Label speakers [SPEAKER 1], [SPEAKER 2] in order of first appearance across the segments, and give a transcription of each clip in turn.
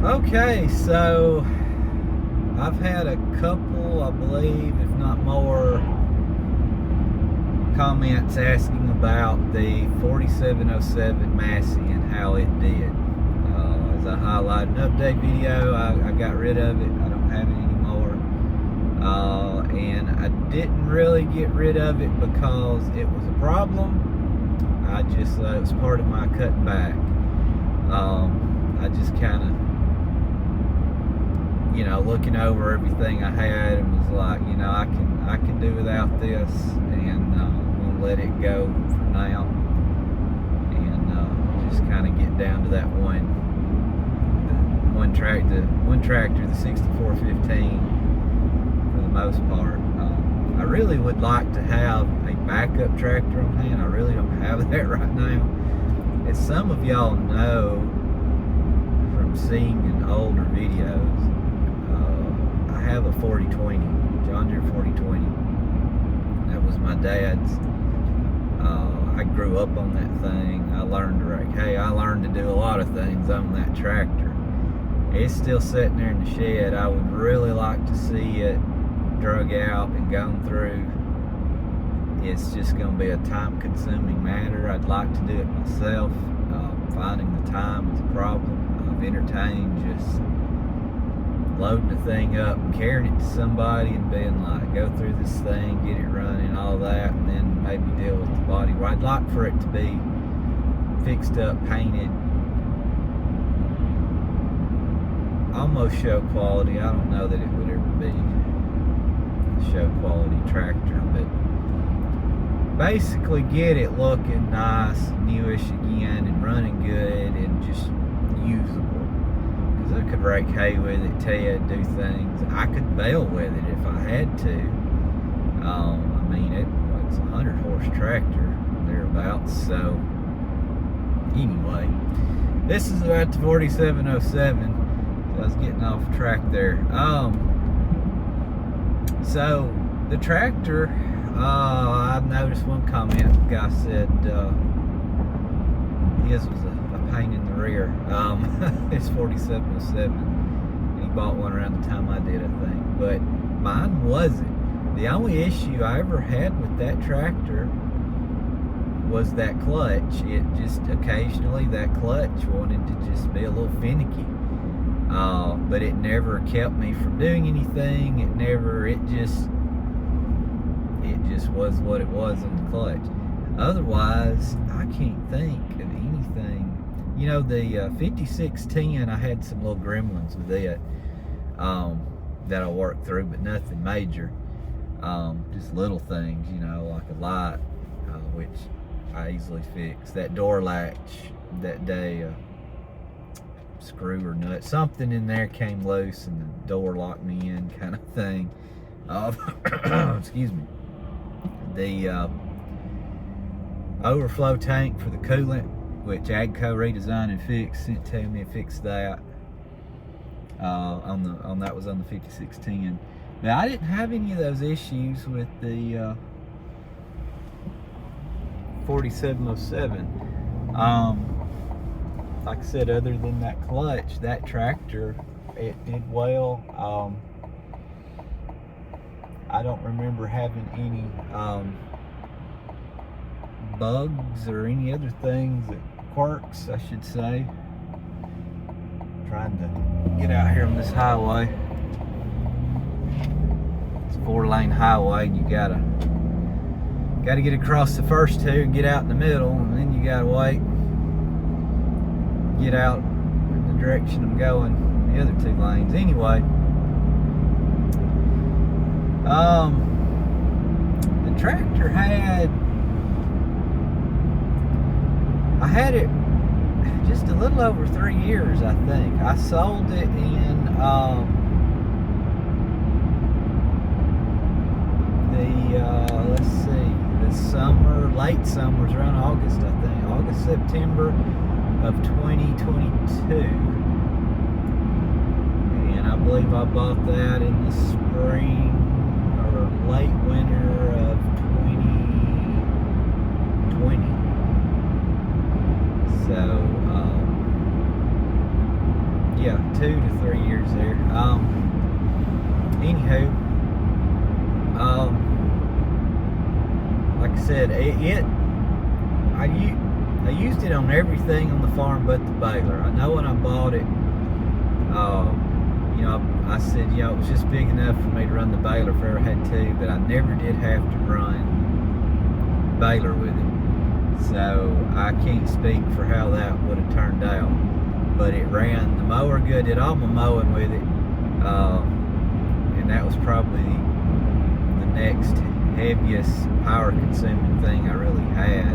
[SPEAKER 1] Okay, so I've had a couple, I believe, if not more, comments asking about the 4707 Massey and how it did. As I highlighted an update video, I got rid of it. I don't have it anymore. And I didn't really get rid of it because it was a problem. I just, it was part of my cutting back. I just kind of, looking over everything I had and was like, I can do without this, and I'm gonna let it go for now, and just kind of get down to that one tractor, the 6415, for the most part. I really would like to have a backup tractor on hand. I really don't have that right now. As some of y'all know from seeing in older videos, I have a 4020, John Deere 4020. That was my dad's. I grew up on that thing. I learned to do a lot of things on that tractor. It's still sitting there in the shed. I would really like to see it drug out and gone through. It's just going to be a time-consuming matter. I'd like to do it myself. Finding the time is a problem. I've entertained just loading the thing up and carrying it to somebody and being like, go through this thing, get it running, all that, and then maybe deal with the body. Where I'd like for it to be fixed up, painted, almost show quality. I don't know that it would ever be a show quality tractor, but basically get it looking nice, newish again, and running good, and just usable. Because I could rake hay with it, Ted, do things. I could bale with it if I had to. I mean, it's a 100-horse tractor, thereabouts. So, anyway, this is about the 4707. So I was getting off track there. So, the tractor, I noticed one comment, the guy said his was a pain in the rear. It's 4707, and he bought one around the time I did, I think, but mine wasn't. The only issue I ever had with that tractor was that clutch. It just occasionally, that clutch wanted to just be a little finicky, but it never kept me from doing anything. It just was what it was on the clutch. Otherwise, I can't think of anything. The 5610, I had some little gremlins with it that I worked through, but nothing major. Just little things, like a light, which I easily fixed. That door latch that day, screw or nut, something in there came loose and the door locked me in, kind of thing. Excuse me. The overflow tank for the coolant, which Agco redesigned and fixed, sent to me and fixed that. That was on the 5610. But I didn't have any of those issues with the 4707. Like I said, other than that clutch, that tractor, it did well. I don't remember having any bugs or any other things, quirks, I should say. Trying to get out here on this highway. It's a 4-lane highway, and you gotta get across the first two and get out in the middle, and then you gotta wait, get out in the direction I'm going, the other 2 lanes. Anyway, the tractor had I had it just a little over 3 years, I think. I sold it in let's see, the summer, late summers, around August, I think. August, September of 2022. And I believe I bought that in the spring or late winter of 2020. So, yeah, 2 to 3 years there. Anywho, like I said, I used it on everything on the farm but the baler. I know when I bought it, you know, I said, you know, it was just big enough for me to run the baler if I ever had to, but I never did have to run baler with it. So I can't speak for how that would have turned out. But it ran the mower good, did all my mowing with it. And that was probably the next heaviest power consuming thing I really had.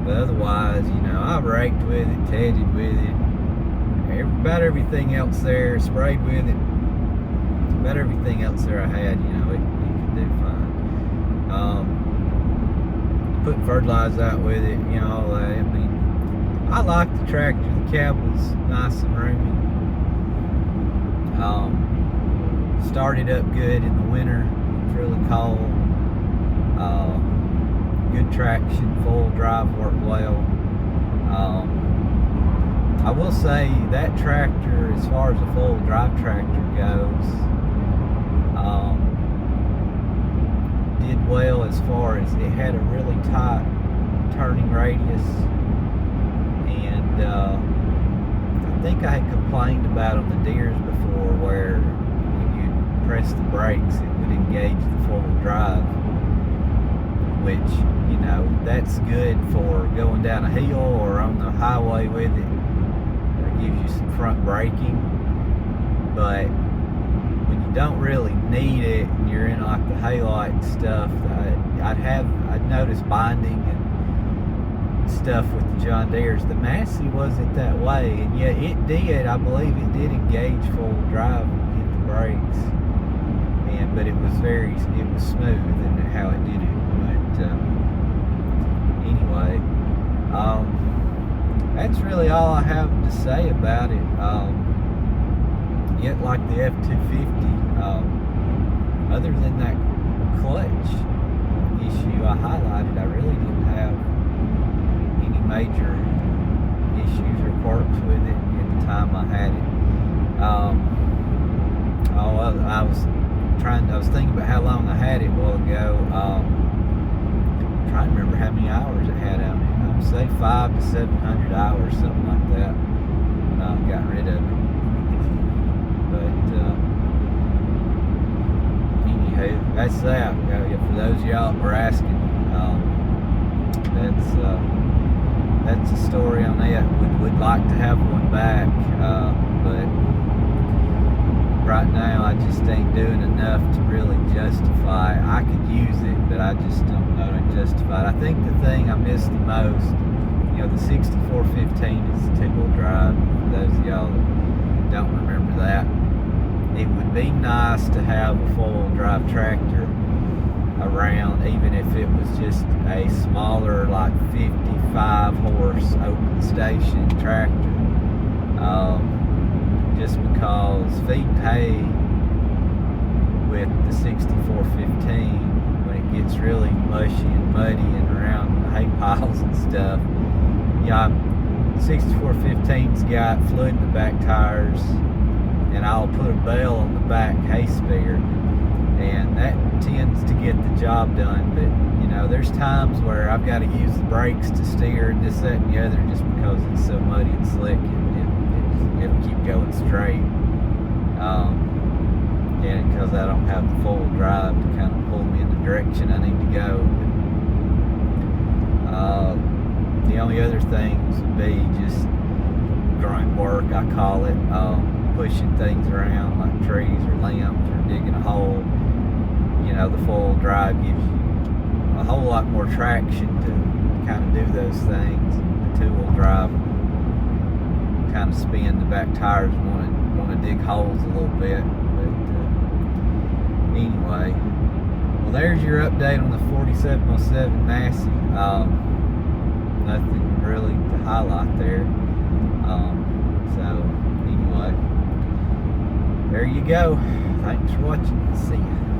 [SPEAKER 1] But otherwise, you know, I raked with it, tedded with it, about everything else there, sprayed with it, about everything else there I had, you know, it could do fine. Put fertilizer out with it, you know, all that. I mean, I liked the tractor. The cab was nice and roomy. Started up good in the winter. It was really cold. Good traction, full drive worked well. I will say that tractor, as far as a full drive tractor goes, did well as far as it had a really tight turning radius, and I think I had complained about on the deers before where when you press the brakes it would engage the full drive, which, you know, that's good for going down a hill or on the highway with it. It gives you some front braking, but when you don't really need it and you're in like the haylight stuff, I'd noticed binding and stuff with the John Deeres. The Massey wasn't that way, and yet it did. I believe it did engage full drive and hit the brakes, but it was smooth in how it did it. But anyway, that's really all I have to say about it. Yet like the F-250, other than that clutch issue I highlighted, I really didn't have any major issues or quirks with it at the time I had it. I was thinking about how long I had it a while ago. Trying to remember how many hours it had on it. I would say 500 to 700 hours, something like that, when I got rid of it. But anywho, that's that. For those of y'all that were asking, that's the story on that. Would like to have one back, but right now I just ain't doing enough to really justify. I could use it, but I just don't know to justify it. I think the thing I miss the most, you know, the 6415 is the two-wheel drive. For those of y'all that don't remember that, it would be nice to have a four-wheel drive tractor around, even if it was just a smaller, like 55 horse open station tractor. Just because feeding hay with the 6415, when it gets really mushy and muddy and around the hay piles and stuff, yeah, 6415's got fluid in the back tires, and I'll put a bell on the back hay spear, and that tends to get the job done. But you know, there's times where I've got to use the brakes to steer and this, that, and the other, just because it's so muddy and slick, it'll keep going straight. And because I don't have the full drive to kind of pull me in the direction I need to go. The only other things would be just grunt work, I call it, pushing things around like trees or limbs or digging a hole. You know, the full drive gives you a whole lot more traction to kind of do those things. The two-wheel drive kind of spin. The back tires want to dig holes a little bit. But anyway, well, there's your update on the 4707 Massey. Nothing really to highlight there. So anyway, there you go. Thanks for watching. See ya.